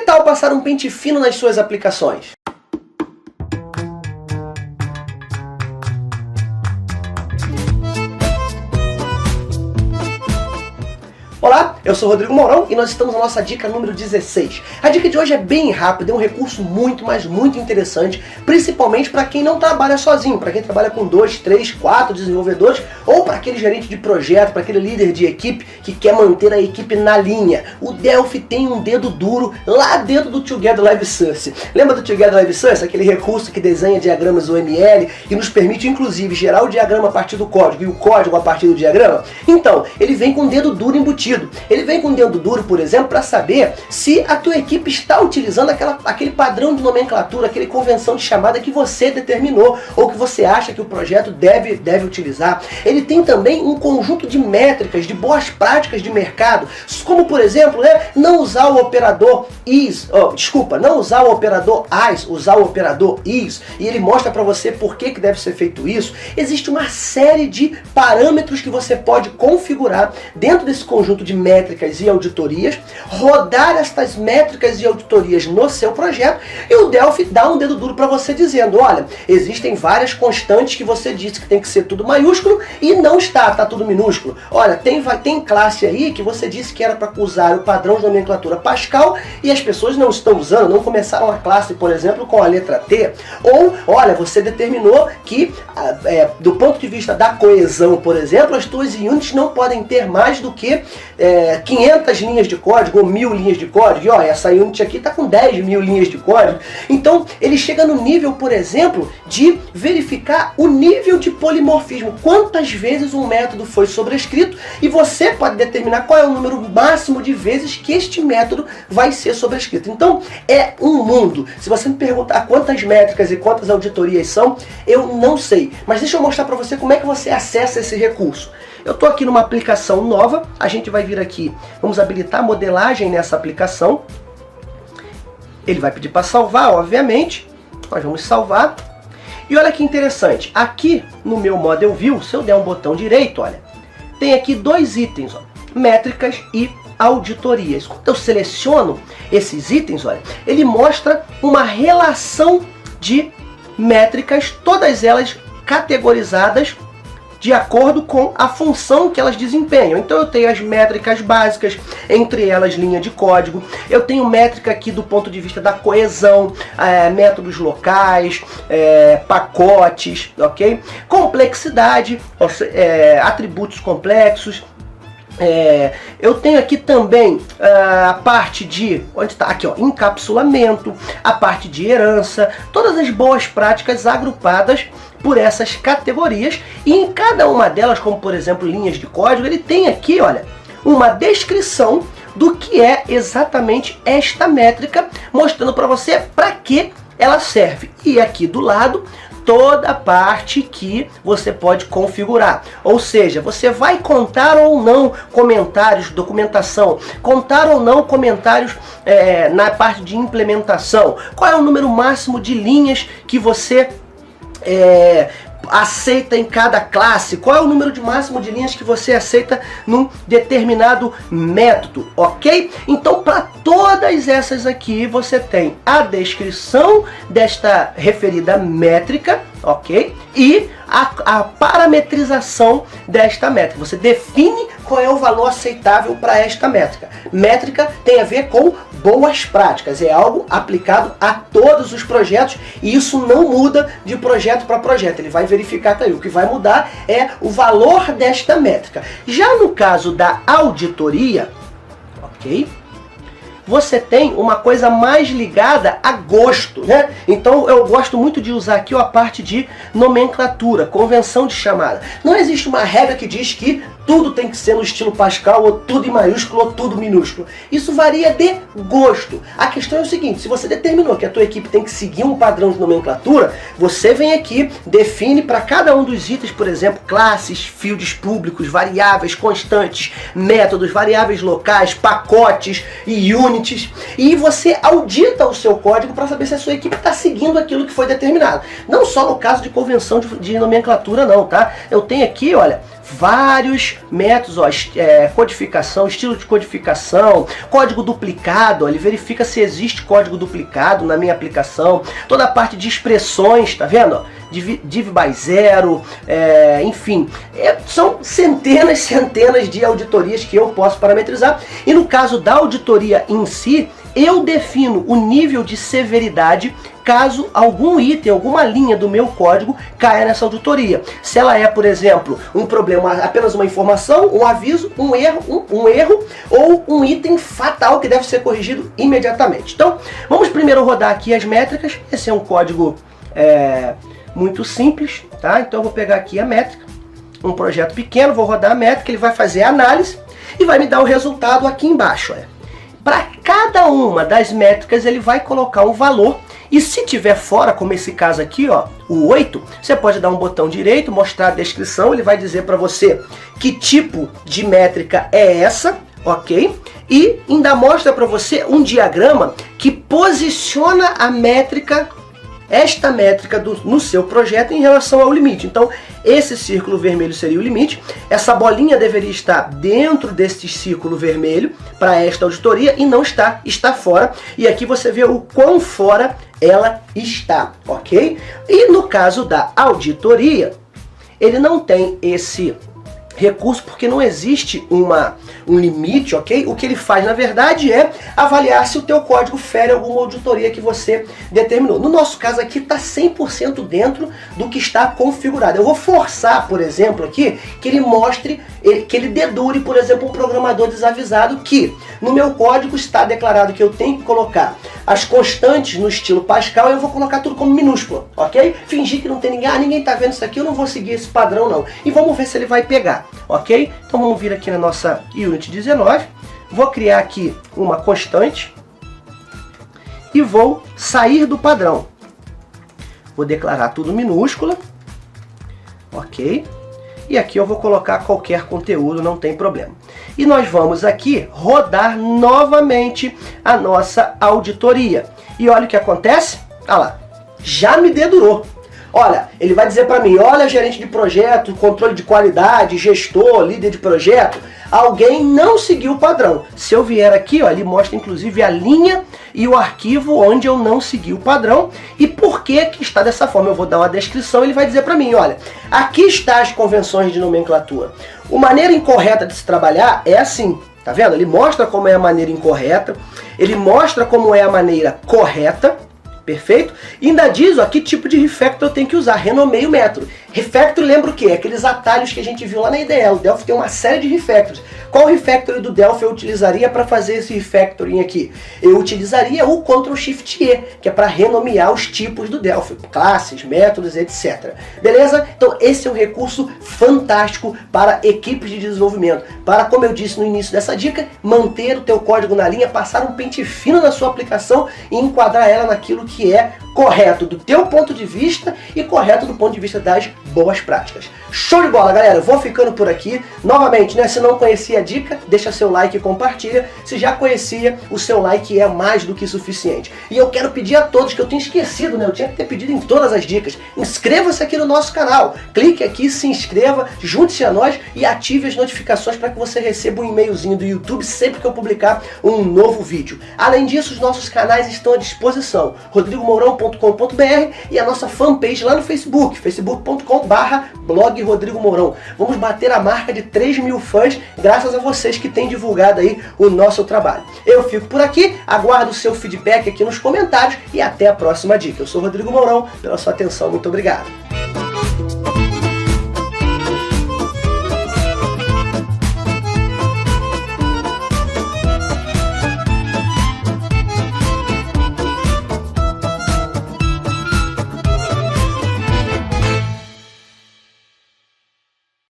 tal passar um pente fino nas suas aplicações? Olá, eu sou o Rodrigo Mourão e nós estamos na nossa dica número 16. A dica de hoje é bem rápida, é um recurso muito, mas muito interessante, principalmente para quem não trabalha sozinho, para quem trabalha com 2, 3, 4 desenvolvedores, ou para aquele gerente de projeto, para aquele líder de equipe que quer manter a equipe na linha. O Delphi tem um dedo duro lá dentro do Together Live Source. Lembra do Together Live Source? Aquele recurso que desenha diagramas UML e nos permite, inclusive, gerar o diagrama a partir do código e o código a partir do diagrama? Então, ele vem com um dedo duro embutido. Ele vem com um dedo duro, por exemplo, para saber se a tua equipe está utilizando aquele padrão de nomenclatura, aquele convenção de chamada que você determinou ou que você acha que o projeto deve utilizar. Ele tem também um conjunto de métricas, de boas práticas de mercado, como, por exemplo, não usar o operador não usar o operador as, usar o operador is, e ele mostra para você por que deve ser feito isso. Existe uma série de parâmetros que você pode configurar dentro desse conjunto de métricas e auditorias, rodar estas métricas e auditorias no seu projeto, e o Delphi dá um dedo duro para você dizendo, olha, existem várias constantes que você disse que tem que ser tudo maiúsculo e não está tudo minúsculo. Olha, tem classe aí que você disse que era para usar o padrão de nomenclatura Pascal e as pessoas não estão usando, não começaram a classe, por exemplo, com a letra T. Ou, olha, você determinou que, do ponto de vista da coesão, por exemplo, as tuas units não podem ter mais do que 500 linhas de código ou 1000 linhas de código, e ó, essa unit aqui está com 10.000 linhas de código. Então ele chega no nível, por exemplo, de verificar o nível de polimorfismo, quantas vezes um método foi sobrescrito, e você pode determinar qual é o número máximo de vezes que este método vai ser sobrescrito. Então é um mundo. Se você me perguntar quantas métricas e quantas auditorias são, eu não sei, mas deixa eu mostrar para você como é que você acessa esse recurso. Eu estou aqui numa aplicação nova, a gente vai vir aqui, vamos habilitar a modelagem nessa aplicação. Ele vai pedir para salvar, obviamente, nós vamos salvar. E olha que interessante, aqui no meu Model View, se eu der um botão direito, olha, tem aqui dois itens, ó, métricas e auditorias. Quando eu seleciono esses itens, olha, ele mostra uma relação de métricas, todas elas categorizadas de acordo com a função que elas desempenham. Então eu tenho as métricas básicas, entre elas linha de código. Eu tenho métrica aqui do ponto de vista da coesão, métodos locais, pacotes, ok? Complexidade, atributos complexos. Eu tenho aqui também a parte de, onde está? Aqui, ó, encapsulamento, a parte de herança, todas as boas práticas agrupadas por essas categorias, e em cada uma delas, como por exemplo linhas de código, ele tem aqui, olha, uma descrição do que é exatamente esta métrica, mostrando para você para que ela serve. E aqui do lado, toda a parte que você pode configurar. Ou seja, você vai contar ou não comentários, documentação, contar ou não comentários na parte de implementação. Qual é o número máximo de linhas que você aceita em cada classe, qual é o número máximo de linhas que você aceita num determinado método, ok? Então, para todas essas aqui, você tem a descrição desta referida métrica, ok? E a parametrização desta métrica. Você define qual é o valor aceitável para esta métrica. Métrica tem a ver com boas práticas, é algo aplicado a todos os projetos e isso não muda de projeto para projeto, ele vai verificar que o que vai mudar é o valor desta métrica. Já no caso da auditoria, ok? Você tem uma coisa mais ligada a gosto, né? Então eu gosto muito de usar aqui a parte de nomenclatura, convenção de chamada. Não existe uma regra que diz que tudo tem que ser no estilo Pascal, ou tudo em maiúsculo, ou tudo minúsculo. Isso varia de gosto. A questão é o seguinte, se você determinou que a tua equipe tem que seguir um padrão de nomenclatura, você vem aqui, define para cada um dos itens, por exemplo, classes, fields públicos, variáveis constantes, métodos, variáveis locais, pacotes e units, e você audita o seu código para saber se a sua equipe está seguindo aquilo que foi determinado. Não só no caso de convenção de nomenclatura não, tá? Eu tenho aqui, olha, vários métodos, ó, codificação, estilo de codificação, código duplicado, ó, ele verifica se existe código duplicado na minha aplicação, toda a parte de expressões, tá vendo? Ó, div by zero, enfim, são centenas de auditorias que eu posso parametrizar, e no caso da auditoria em si, eu defino o nível de severidade caso algum item, alguma linha do meu código caia nessa auditoria. Se ela é, por exemplo, um problema, apenas uma informação, um aviso, um erro ou um item fatal que deve ser corrigido imediatamente. Então, vamos primeiro rodar aqui as métricas. Esse é um código muito simples, tá? Então eu vou pegar aqui a métrica, um projeto pequeno, vou rodar a métrica, ele vai fazer a análise e vai me dar o resultado aqui embaixo. Para cada uma das métricas ele vai colocar um valor, e se tiver fora, como esse caso aqui, ó, o 8, você pode dar um botão direito, mostrar a descrição, ele vai dizer para você que tipo de métrica é essa, ok? E ainda mostra para você um diagrama que posiciona a métrica, esta métrica no seu projeto em relação ao limite. Então, esse círculo vermelho seria o limite, essa bolinha deveria estar dentro desse círculo vermelho para esta auditoria e não está, está fora. E aqui você vê o quão fora ela está, ok? E no caso da auditoria, ele não tem esse recurso porque não existe um limite, ok? O que ele faz, na verdade, é avaliar se o teu código fere alguma auditoria que você determinou. No nosso caso aqui está 100% dentro do que está configurado. Eu vou forçar, por exemplo, aqui, que ele mostre, que ele dedure, por exemplo, um programador desavisado que no meu código está declarado que eu tenho que colocar as constantes no estilo Pascal, eu vou colocar tudo como minúscula, ok? Fingir que não tem ninguém, ninguém está vendo isso aqui, eu não vou seguir esse padrão não. E vamos ver se ele vai pegar, ok? Então vamos vir aqui na nossa Unity 19, vou criar aqui uma constante e vou sair do padrão. Vou declarar tudo minúscula, ok? E aqui eu vou colocar qualquer conteúdo, não tem problema. E nós vamos aqui rodar novamente a nossa auditoria. E olha o que acontece, olha lá, já me dedurou. Olha, ele vai dizer para mim, olha, gerente de projeto, controle de qualidade, gestor, líder de projeto, alguém não seguiu o padrão. Se eu vier aqui, ó, ele mostra inclusive a linha e o arquivo onde eu não segui o padrão e por que que está dessa forma. Eu vou dar uma descrição, ele vai dizer para mim, olha, aqui está as convenções de nomenclatura. A maneira incorreta de se trabalhar é assim, tá vendo? Ele mostra como é a maneira incorreta, ele mostra como é a maneira correta, perfeito? E ainda diz, ó, que tipo de refactor eu tenho que usar, renomeio o método. Refactor lembra o quê? Aqueles atalhos que a gente viu lá na IDE. O Delphi tem uma série de refactors. Qual refactor do Delphi eu utilizaria para fazer esse refactoring aqui? Eu utilizaria o Ctrl+Shift+E, que é para renomear os tipos do Delphi, classes, métodos, etc. Beleza? Então esse é um recurso fantástico para equipes de desenvolvimento, para, como eu disse no início dessa dica, manter o teu código na linha, passar um pente fino na sua aplicação e enquadrar ela naquilo que é correto do teu ponto de vista e correto do ponto de vista das boas práticas. Show de bola, galera! Eu vou ficando por aqui. Novamente, né, se não conhecia a dica, deixa seu like e compartilha. Se já conhecia, o seu like é mais do que suficiente. E eu quero pedir a todos, que eu tinha esquecido, né? Eu tinha que ter pedido em todas as dicas. Inscreva-se aqui no nosso canal. Clique aqui, se inscreva, junte-se a nós e ative as notificações para que você receba um e-mailzinho do YouTube sempre que eu publicar um novo vídeo. Além disso, os nossos canais estão à disposição. rodrigomourão.com.br e a nossa fanpage lá no Facebook, facebook.com/blog Rodrigo Mourão. Vamos bater a marca de 3.000 fãs, graças a vocês que têm divulgado aí o nosso trabalho. Eu fico por aqui, aguardo o seu feedback aqui nos comentários e até a próxima dica. Eu sou Rodrigo Mourão, pela sua atenção, muito obrigado.